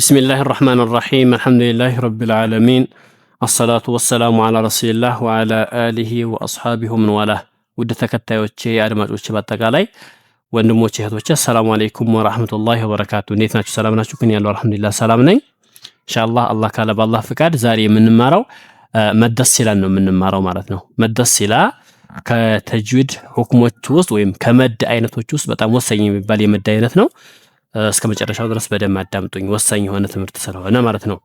بسم الله الرحمن الرحيم الحمد لله رب العالمين الصلاة والسلام على رسول الله وعلى آله وأصحابه ومن والاه ود ተከታዮቼ አድማጮቼ በአጠቃላይ ወንድሞቼ እህቶቼ ሰላም አለይኩም ወራህመቱላሂ ወበረካቱ እንዴት ናችሁ ሰላም ናችሁ ከኔ ያለው አልহামዱሊላህ ሰላም ነኝ ኢንሻአላህ አላህ ካለ በአላህ ፍቃድ ዛሬ የምንማረው መደሲላን ነው የምንማረው ማለት ነው መደሲላ ከተጅዊድ ሁክሞች ውስጥ ወይም ከመድ አይነቶች ውስጥ በጣም ወሳኝ የሚባል የመድ አይነት ነው እስከ መጨረሻው ድረስ በደም አዳምጡኝ ወሳኝ የሆነ ትምህርት ስለሆነ ማለት ነው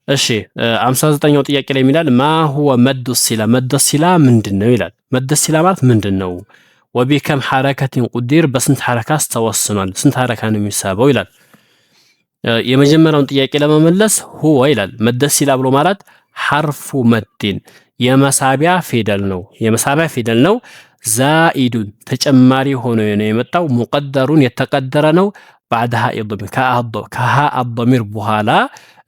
እሺ 59ኛው ጥያቄ ላይ ይላል ማ ሁወ መደሲላ ምንድነው ይላል መደሲላ ማለት ምንድነው ወቢከም ሐረከቲን ቁዲር በስንት ሐረካስ ተወስኗል ስንት ሐረካ ነው የሚሳበው ይላል የመጀመሪያውን ጥያቄ ለመመለስ ሁወ ይላል መደሲላ ብሎ ማለት ሐርፉ መድን የመሳቢያ ፊደል ነው ዛኢዱን ተጨማሪ ሆኖ ነው የመጣው ሙቀደሩን የተቀደረ ነው بعدها الضمير كها الضمير በኋላ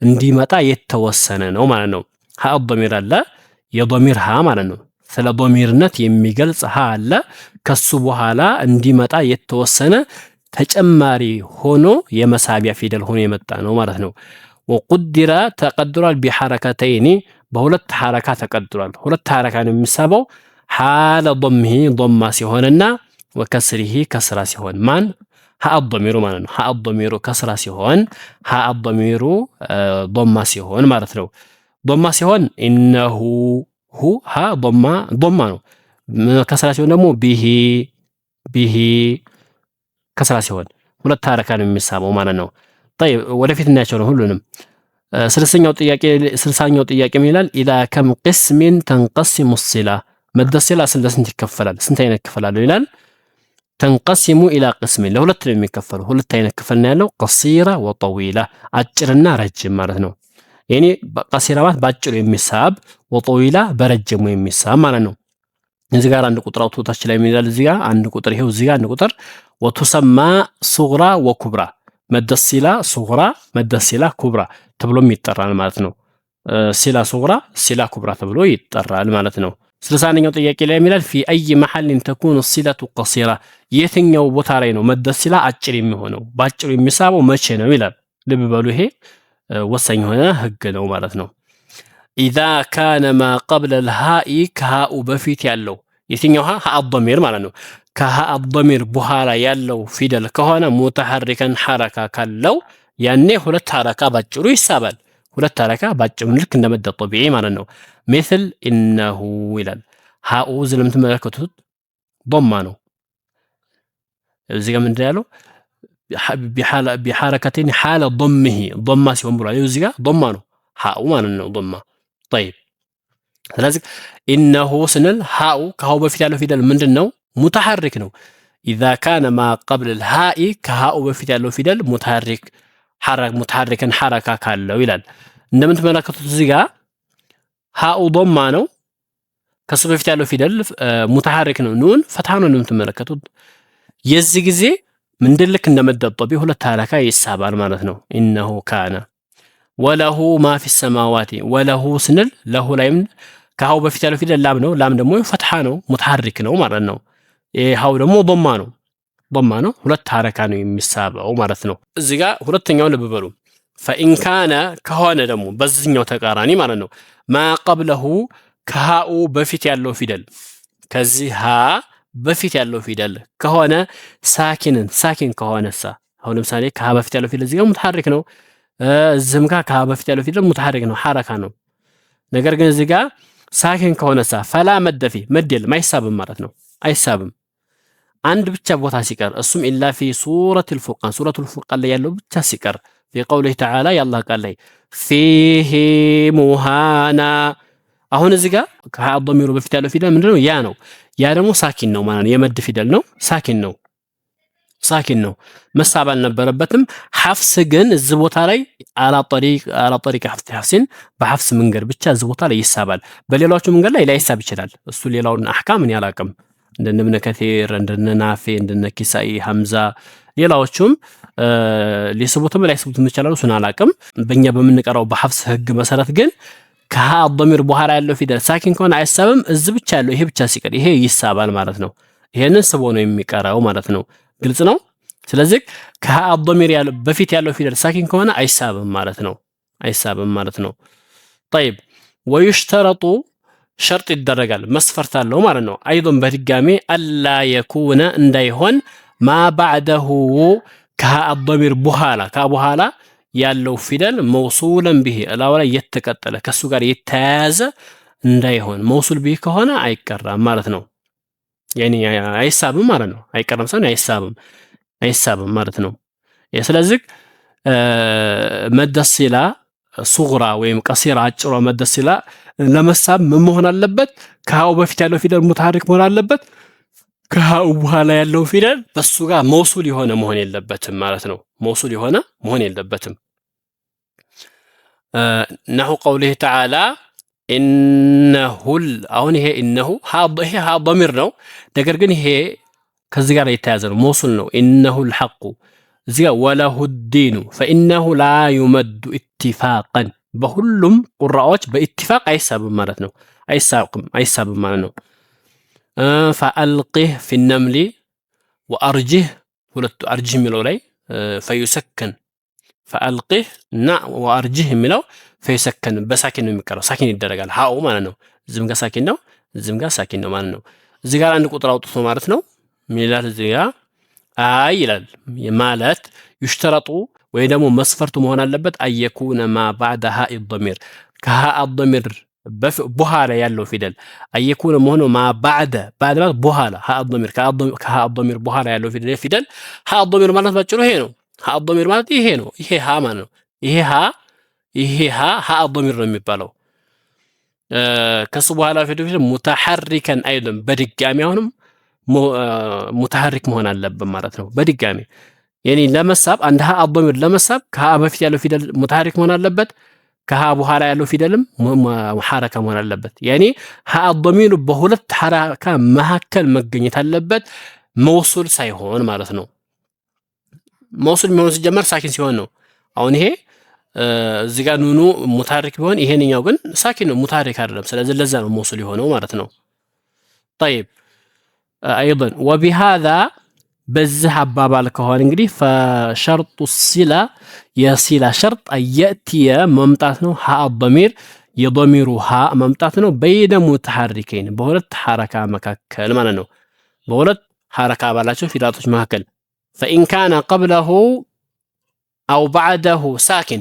እንዲመጣ የተወሰነ ነው ማለት ነው ها الضمير አለ የضمير ها ማለት ነው ስለ ضميርነት የሚገልጽ ها አለ ከሱ በኋላ እንዲመጣ የተወሰነ ተጨማሪ ሆኖ የመሳቢያ ፊደል ሆኖ የመጣ ነው ማለት ነው وقدر تقدرال بحركتين በሁለት ሐረካ ተቀድሯል ሁለት ሐረካ ነው የሚሳበው حال ضمه ضمه ሲሆንና وكسره كسره ሲሆን ማን ها الضمير ማለት ነው ها الضمير كسره ሲሆን ها الضمير ضمه ሲሆን ማለት ነው ضمه ሲሆን انه هو ها ضمه ነው كسره ሲሆን ደግሞ به كسره ሲሆን ሁለት ሐረካ ነው የሚሳበው ማለት ነው طيب ወደፊት እናያቸው ነው ሁሉንም ስልሳኛው ጥያቄ ምን ይላል ኢላ ከም قسم تنقسم الصله መደሲላ ስንት ይከፈላል ስንት አይነት ይከፈላል ይላል ተንቀሲሙ ኢላ ቅስም ለሁለት ነው የሚከፈለው ሁለት አይነት ክፍል ነው ያለው ቀሲራ ወጠዊላ አጭርና ረጅም ማለት ነው ያኔ ቀሲራ ማለት ባጭሩ የሚሳብ ወጠዊላ በረጅሙ የሚሳብ ማለት ነው እዚህ ጋር አንድ ቁጥር አውጥቶታች ላይ ምን ይላል እዚህ ጋር አንድ ቁጥር ይሄው እዚህ ጋር አንድ ቁጥር ወተሰማ ሱግራ ወኩብራ መደሲላ ሱግራ መደሲላ ኩብራ ተብሎም ይጠራል ማለት ነው ሲላ ሱግራ ሲላ ኩብራ ተብሎ ይጠራል ማለት ነው ስልሳኛው ጥያቄ ላይ ይላል في اي محل تكون الصله قصيره የትኛው ቦታ ላይ ነው መደሲላ አጭር የሚሆነው ባጭሩ የሚሳበው መቼ ነው ይላል ልብ በሉ ይሄ ወሳኝ ሆነ ህግ ነው ማለት ነው اذا كان ما قبل الهاء كهاء በፊት ያለው የትኛው ها الضمير ማለት ነው كها الضمير በኋላ ያለው ፊደል ከሆነ متحركا حركه ካለው ያኔ ሁለት ሐረካ ባጭሩ ይሳባል ሁለት ሐረካ ባጭሩ ልክ እንደመደ ጠቢዒ ማለት ነው مثل انه ይላል ሃኡ ዝለም ተመለከቱት ضمه ነው እዚህ ጋር ምንድነው ያለው بحركتين حال ضمه ضمه ሲሆን ብሏል እዚህ ጋር ضمه ነው ሃኡ ማለት ነው ضمه طيب ስለዚህ انه ስንል ሃኡ ከሃው በፊት ያለው ፊደል ምንድነው متحرك ነው اذا كان ما قبل الهاء ከሃኡ በፊት ያለው ፊደል متحركا حركه ካለው ይላል እንደምትመለከቱት እዚህ ጋር ሃኡ ضمه ነው ከሱ በፊት ያለው ፊደል متحرك ነው ኑን ፈትሃ ነው እንደምትመለከቱት የዚህ ጊዜ ምንድልክ እንደመደጠቢ ሁለት ሐረካ ይሳባል ማለት ነው انه كان وله ما في السماوات وله ስንል ለሁ ላይም ከሃው በፊት ያለው ፊደል ላም ነው ላም ደግሞ ፈትሃ ነው متحرك ነው ማለት ነው ሃው ደግሞ ضمه ነው ሁለት ሐረካ ነው የሚሳበው ማለት ነው እዚህ ጋር ሁለተኛው ልብ በሉ فإن كان ከሆነ ደግሞ በዚህኛው ተቃራኒ ማለት ነው ما قبله ከሃኡ በፊት ያለው ፊደል ከዚህ ሃ በፊት ያለው ፊደል ከሆነ ሳኪን ከሆነሳ አሁን ለምሳሌ ከሃ በፊት ያለው ፊደል እዚህ ጋር متحرك ነው እዚህም ጋር ከሃ በፊት ያለው ፊደል متحرك ነው ሐረካ ነው ነገር ግን እዚህ ጋር ሳኪን ከሆነሳ ፈላ መደፊ መደል ማይሳብም ማለት ነው አይሳብም አንድ ብቻ ቦታ ሲቀር እሱም ኢላ ፊ ሱረቱ الفرقان ላይ ያለው ብቻ ሲቀር في قوله تعالى يلا قال لي فيه مهانا አሁን እዚህ ጋር ከአضميሩ በፊት ያለው ፊደል ምንድነው ያ ደግሞ ሳኪን ነው ማለት ነው የመድ ፊደል ነው ሳኪን ነው መሳብ አልነበረበትም ሐፍስ ግን እዚህ ቦታ ላይ على طريق ሐፍስን በሐፍስ መንገድ ብቻ እዚህ ቦታ ላይ ይሳባል በሌሎቹ መንገድ ላይ ላይሳብ ይችላል እሱ ሌላውን አህካም እኔ አላቅም እንደነ ኢብኑ ከቲር እንደነ ናፊ እንደነ ኪሳኢ ሐምዛ ሌላዎቹም ሊስቡትም ላይስቡትም ይችላሉ እሱን አላቅም በእኛ በመንቀራው በሐፍስ ህግ መሰረት ግን ከሃ الضمير በኋላ ያለው ፊደል ሳኪን ከሆነ አይሳብም እዚህ ብቻ ያለው ይሄ ብቻ ሲቀር ይሄ ይሳባል ማለት ነው ይሄንን ስቦ ነው የሚቀራው ማለት ነው ግልጽ ነው ስለዚህ ከሃ الضمير ያለው በፊት ያለው ፊደል ሳኪን ከሆነ አይሳብም ማለት ነው طيب ويشترط شرط ይደረጋል መስፈርት አለው ማለት ነው ايضا በድጋሚ አላ የኩነ እንዳይሆን ما بعده ከሃ الضمير በኋላ ያለው ፊደል موصولا به እላው ላይ የተቀጠለ ከሱ ጋር የተያያዘ እንዳይሆን موصول به ከሆነ አይቀራም ማለት ነው ያኒ አይሳብም ማለት ነው አይቀርም ሳይሆን አይሳብም ማለት ነው ስለዚህ መደሲላ ሱግራ ወይም ቀሲራ አጭሯ መደሲላ ለመሳብ ምን መሆን አለበት ከሃው በፊት ያለው ፊደል ሙተሐሪክ መሆን አለበት ከሃው በኋላ ያለው ፊደል በሱ ጋር موصول የሆነ መሆን የለበትም ማለት ነው موصول የሆነ መሆን የለበትም نحو قوله تعالى إنه አሁን ይሄ إنه ها ضمير ነው ነገር ግን ይሄ ከዚህ ጋር የተያዘ ነው موصول ነው إنه الحق እዚህ ጋር وله الدين فإنه لا يمد اتفاقا በሁሉም ቁራዎች በኢትፋቅ አይሳብም ማለት ነው አይሳብም ማለት ነው فألقه في النمل وأرجه ሁለቱ አርጅህ የሚለው ላይ فيسكن فألقه እና وأرجه የሚለው فيسكن በሳኪን ነው የሚቀረው ሳኪን ይደረጋል ሃው ማለት ነው እዚህም ጋር ሳኪን ነው እዚህም ጋር ሳኪን ነው ማለት ነው እዚህ ጋር አንድ ቁጥር አውጥቶ ማለት ነው ምን ይላል እዚህ ጋር አይ ይላል ማለት ይሽተረጡ ወይ ደግሞ መስፈርቱ መሆን አለበት አየኩነ ማ بعد هاء الضمير ከሃ الضمير በኋላ ያለው ፊደል አየኩነ መሆኑ ማ بعد በኋላ ሃ الضمير ከሃ الضمير በኋላ ያለው ፊደል ሃ الضمير ማለት ባጭሩ ይሄ ነው ሃ الضمير ማለት ይሄ ነው ይሄ ሃ ማለት ነው ይሄ ሃ الضمير ነው የሚባለው ከሱ በኋላ ፊደል ሙተሐሪከን አይደለም በድጋሚ አሁንም ሙተሐሪክ መሆን አለበት ማለት ነው በድጋሚ ያኒ ለመሳብ አንድ ሃ الضمير ለመሳብ ከሃ በፊት ያለው ፊደል ሙተሐሪክ መሆን አለበት ከሃ በኋላ ያለው ፊደልም ሙሐረካ መሆን አለበት ያኒ ሃ الضمير በሁለት ሐረካ መካከል መገኘት አለበት موصول ሳይሆን ማለት ነው موصول የሚሆነው ሲጀመር ሳኪን ሲሆን ነው አሁን ይሄ እዚህ ጋር ኑኑ ሙተሐሪክ ቢሆን ይሄንኛው ግን ሳኪን ነው ሙተሐሪክ አይደለም ስለዚህ ለዛ ነው موصول የሆነው ማለት ነው طيب ايضا وبهذا በዚህ አባባል ከሆነ እንግዲህ فشرط الصله የሲላ ሸርጥ አየቲየ መምጣት ነው ሃ الضمير የضميሩ ሃ መምጣት ነው በይነ ሙተሐሪከይን በሁለት ሐረካ መካከል ማለት ነው በሁለት ሐረካ ባላቸው ፊደላቶች መካከል فإن كان قبله أو بعده ساكن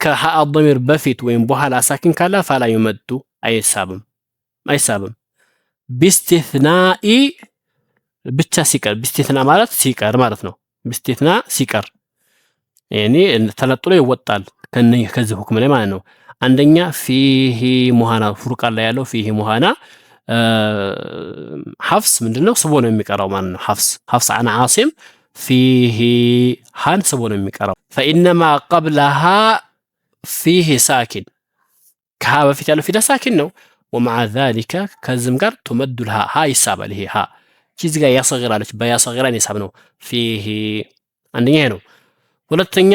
ከሃ الضمير በፊት ወይም በኋላ ሳኪን ካለ فلا يمد አይሳብም باستثناء ብቻ ሲቀር باستثناء ማለት ሲቀር ማለት ነው باستثناء ሲቀር ያኒ ተለጥሎ ይወጣል ከዚህ ሁክም ላይ ማለት ነው አንደኛ فيه ሙሃና ፍሩቃን ላይ ያለው فيه ሙሃና ሐፍስ ምንድነው ስቦ ነው የሚቀራው ማለት ነው ሐፍስ عن عاصم فيه ሃን ስቦ ነው የሚቀራው فإنما قبلها فيه ساكن ከሃ በፊት ያለው ፊደል ሳኪን ነው ومع ذلك ከዝም ጋር تمد الها ها ይሳባል ይሄ ሃ እዚህ ጋር ያሰግራለች በያሰግራን ይሳብ ነው فيه አንደኛ ይሄ ነው ሁለተኛ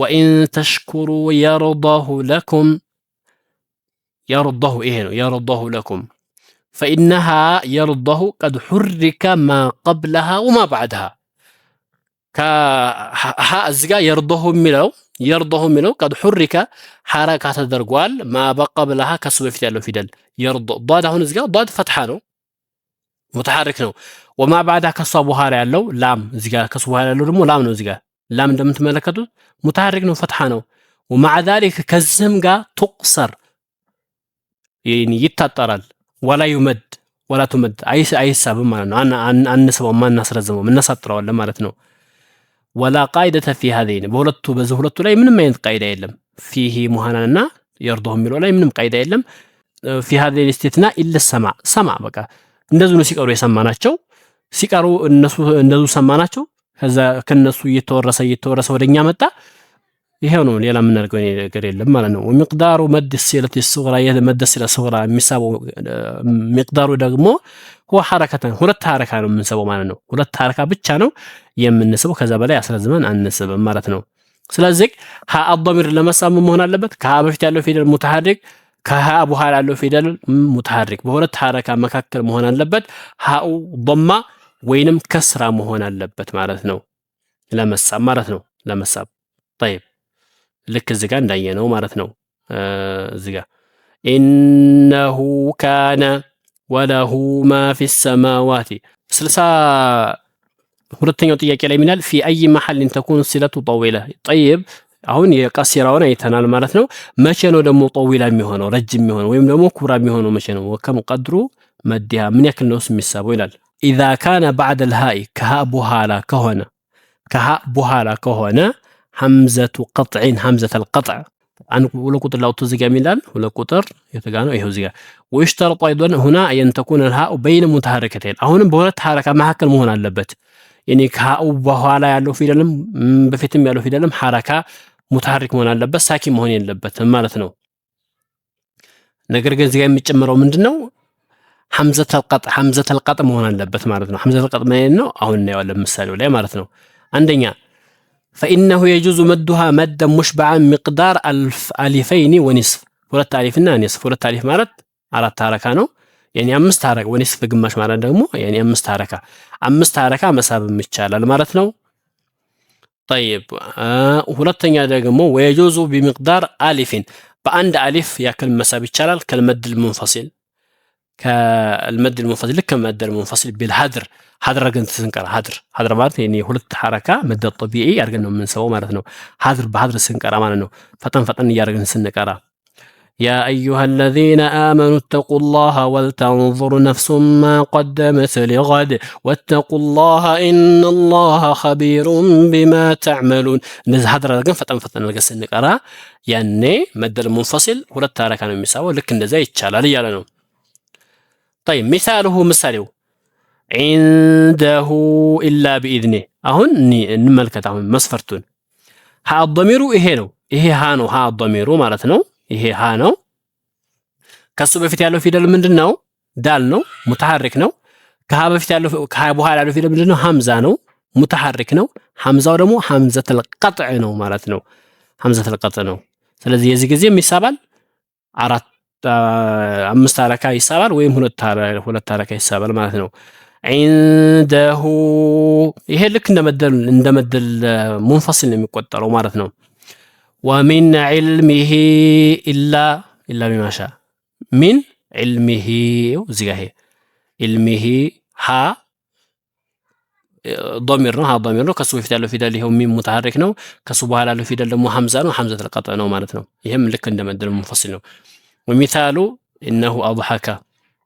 وإن تشكروا يرضه لكم يرضه لكم فإنها يرضه قد حرك ما قبلها وما بعدها كها እዚህ ጋር يرضه የሚለው قد حرك حركه ተደርጓል ما قبلها ከሱ በፊት ያለው ፊደል يرض ضاد አሁን እዚህ ጋር ضاد فتحه ነው ሙተሐሪክ ነው وما بعدها ከሷ በኋላ ያለው ላም እዚህ ጋር ከሱ በኋላ ያለው ደግሞ ላም ነው እዚህ ጋር ላም እንደምትመለከቱት ሙተሐሪክ ነው ፈትሐ ነው ومع ذلك ከዝም ጋር تقصر ይታጠራል ولا تمد አይሳብም ማለት ነው አንስበው ማናስረዝመው እናሳጥረዋለን ማለት ነው ولا قاعده في هذين በዚህ ሁለቱ ላይ ምንም አይነት ቃይዳ የለም فيه ሙሃናና يرضه የሚለው ላይ ምንም ቃይዳ የለም في هذه الاستثناء الا السمع በቃ እንደዚህ ነው ሲቀሩ የሰማናቸው ሲቀሩ እነሱ እንደዚህ ሰማናቸው ከዛ ከነሱ እየተወረሰ ወደኛ መጣ ይሄው ነው ሌላ ምን አድርገው ነገር የለም ማለት ነው ومقدار مد الصله الصغرى مد الصله الصغرى የሚሳበው مقدار ደግሞ هو حركه ሁለት ሐረካ ነው የምንሰበው ማለት ነው ሁለት ሐረካ ብቻ ነው የምንሰበው ከዛ በላይ አስረዝመን አንሰበም ማለት ነው ስለዚህ ሃ الضمير ለመሳብ መሆን አለበት ከሃ በፊት ያለው ፊደል ሙተሐሪክ ከሃ በኋላ ያለው ፊደል ሙተሐሪክ በሁለት ሐረካ መካከል መሆን አለበት ሃኡ ضمه ወይንም ከስራ መሆን አለበት ማለት ነው ለመሳብ ማለት ነው። ለመሳብ طيب ልክ እዚህ ጋር እንዳየነው ማለት ነው። እዚህ ጋር ኢነሁ ካነ ወለሁ ማ ፊ ሰማዋት 62ኛው ጥያቄ ላይ ምናል ፊ አይ መሐልን ተኩን ሲለቱ ጠዊላ طيب አሁን የቀሲራውን አይተናል ማለት ነው። መቼ ነው ደግሞ ጠዊላ የሚሆነው ረጅም የሚሆነው ወይም ደግሞ ኩብራ የሚሆነው መቼ ነው? ወከም ቀድሩ መዲሃ ምን ያክል ነው የሚሳበው ይላል። ኢዛ ካነ ባዕደ ልሃኢ ከሃ በኋላ ከሆነ ሐምዘቱ ቀጥዕን ሐምዘተል ቀጥዕ ሁለት ቁጥር ላውጡ እዚህ ጋር የሚላል ሁለት ቁጥር የት ጋር ነው? ይሄው እዚህ ጋር ወይሽተረጡ አይዶን ሁና የንተኩን ልሃኡ በይነ ሙተሐረከተይን አሁንም በሁለት ሐረካ መካከል መሆን አለበት። ያኒ ከሃኡ በኋላ ያለው ፊደልም በፊትም ያለው ፊደልም ሐረካ ሙተሐሪክ መሆን አለበት፣ ሳኪን መሆን የለበትም ማለት ነው። ነገር ግን እዚህ ጋር የሚጨምረው ምንድነው? ሐምዘተል ቀጥዕ መሆን አለበት ማለት ነው። ሐምዘተል ቀጥዕ ማለት ነው አሁን እናየዋለን ምሳሌው ላይ ማለት ነው። አንደኛ فإنه يجوز مدها مدا مشبعا مقدار ألفين ونصف ሁለት አሊፍና ኒስፍ ሁለት አሊፍ ማለት አራት ሐረካ ነው። ያኒ አምስት ሐረካ ወኒስፍ ግማሽ ማለት ደግሞ ያኒ አምስት ሐረካ መሳብም ይቻላል ማለት ነው። طيب ሁለተኛ ደግሞ ويجوز بمقدار ألف በአንድ አሊፍ ያክል መሳብ ይቻላል። ከልመድ المنفصل ልክ ከመድ المنفصل بالحذر ሐድር ግን ስንቀራ ሐድር ማለት ያኒ ሁለት ሐረካ መድ ጠቢዒ አድርገን ነው የምንሰበው ማለት ነው። በሐድር ስንቀራ ማለት ነው። ፈጠን እያደረግን ስንቀራ يا أيها الذين آمنوا اتقوا الله ولتنظر نفس ما قدمت لغد واتقوا الله إن الله خبير بما تعملون እነዚህ ሐድር አድርገን ፈጠን አድርገን ስንቀራ ያኔ መድ المنفصل ሁለት ሐረካ ነው የሚሰበው ልክ እንደዛ ይቻላል እያለ ነው። طيب مثاله ምሳሌው عنده إلا بإذنه አሁን እንመልከት አሁን መስፈርቱን ሀ ضميሩ ይሄ ነው። ይሄ ሀ ነው። ሀ ضميሩ ማለት ነው። ይሄ ሀ ነው። ከሱ በፊት ያለው ፊደል ምንድነው? ዳል ነው፣ ሙተሐሪክ ነው። ከሀ በኋላ ያለው ፊደል ምንድነው? ሐምዛ ነው፣ ሙተሐሪክ ነው። ሐምዛው ደግሞ ሐምዘተል ቀጥዕ ነው ማለት ነው። ሐምዘተል ቀጥዕ ነው። ስለዚህ የዚህ ጊዜ ይሳባል አምስት ሐረካ ይሳባል ወይም ሁለት ሐረካ ይሳባል ማለት ነው። عنده ይሄ ልክ እንደመደል ሙንፈሲል ነው የሚቆጠረው ማለት ነው። ومن علمه إلا بما شاء من علمه እዚህ ጋር ይሄ علمه ሀ ضمير ነው። ሀ ضمير ነው። ከሱ በፊት ያለው ፊደል ይሄው ሚም ሙተሐሪክ ነው። ከሱ በኋላ ያለው ፊደል ደግሞ ሐምዛ ነው። ሐምዘተል ቀጥዕ ነው ማለት ነው። ይሄም ልክ እንደመደል ሙንፈሲል ነው። ومثال إنه أضحك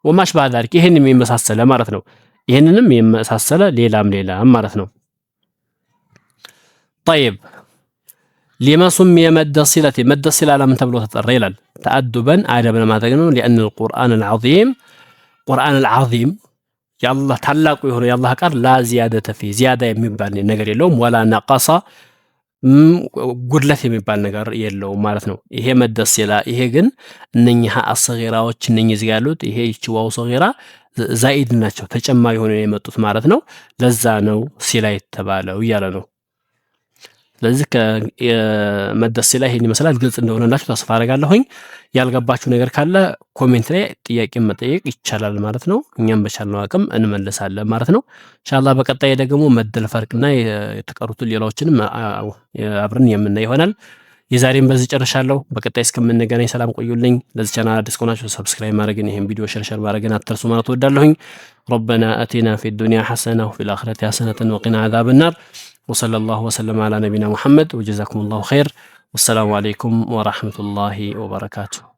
وما أشبه ذلك ይሄን የሚመሳሰለ ማለት ነው። ይሄንንም የሚመሳሰለ ሌላም ማለት ነው። طيب لما سمي مد الصلة مد الصلة لم تبلغ تطرى ይላል تأدبا አደብ ለማድረግ ነው። لأن القرآن العظيم የአላህ ታላቁ የሆነ የአላህ ቃል ላ ዚያደተ ፊ ዚያዳ የሚባል ነገር የለውም። ወላ ነቀሳ ጉድለት የሚባል ነገር የለውም ማለት ነው። ይሄ መድ ሲላ ይሄ ግን እነኚህ አስገራዎች እነኚህ እዚህ ያሉት ይሄ ይችዋው ሰገራ ዛኢድ ናቸው ተጨማሪ ሆነው የመጡት ማለት ነው። ለዛ ነው ሲላ የተባለው እያለ ነው። ስለዚህ ከመድ ሲላ ይሄን ይመስላል። ግልጽ እንደሆነላችሁ ተስፋ አደርጋለሁኝ። ያልገባችሁ ነገር ካለ ኮሜንት ላይ ጥያቄ መጠየቅ ይቻላል ማለት ነው። እኛም በቻልነው አቅም እንመልሳለን ማለት ነው። ኢንሻአላህ በቀጣይ ደግሞ መደል ፈርቅና የተቀሩት ሌላዎችንም አብረን የምናይ ይሆናል። የዛሬን በዚህ ጨርሻለሁ። በቀጣይ እስከምንገናኝ ሰላም ቆዩልኝ። ለዚህ ቻናል አዲስ ከሆናችሁ ሰብስክራይብ ማድረግን ይሄን ቪዲዮ ሸር ማድረግን አትርሱ ማለት እወዳለሁኝ። ربنا آتنا في الدنيا حسنة وفي الآخرة حسنة وقنا عذاب النار وصلى الله وسلم على نبينا محمد وجزاكم الله خير والسلام عليكم ورحمة الله وبركاته.